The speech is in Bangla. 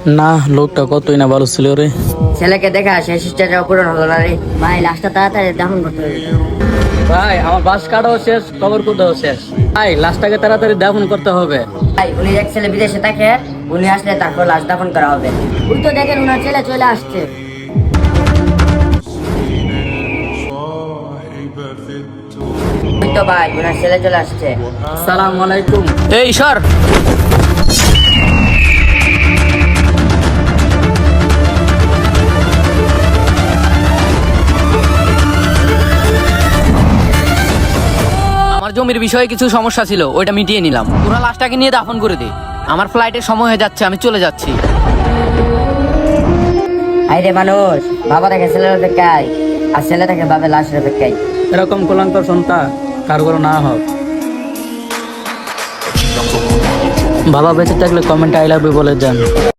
না, লোকটা কতই না ভালো ছিল রে। ছেলেকে দেখা শেষ ইচ্ছাটা পূরণ হলো না রে। ভাই লাশটা তাড়াতাড়ি দাফন করতে হবে। ভাই আমার বাস কাটাও শেষ, কবর কোদাও শেষ। ভাই লাশটাকে তাড়াতাড়ি দাফন করতে হবে। ভাই উনি এক ছেলে বিদেশে থাকে, উনি আসলে তারপর লাশ দাফন করা হবে। ওই তো দেখেন উনার ছেলে চলে আসছে। ওই তো ভাই উনার ছেলে চলে আসছে। আসসালামু আলাইকুম। এই সর। আমার জমির বিষয়ে কিছু সমস্যা ছিল, ওইটা মিটিয়ে নিলাম। পুরো লাশটাকে নিয়ে দাফন করে দে। আমার ফ্লাইটের সময় হয়ে যাচ্ছে, আমি চলে যাচ্ছি। হাইরে মানুষ, বাবা দেখে ছেলের অপেক্ষায়, আর ছেলে দেখে বাবার লাশের অপেক্ষায়। এরকম কলঙ্কর সন্তান কারো না হোক। বাবা বেঁচে থাকলে কমেন্টে আই লাভ ইউ বলে যান।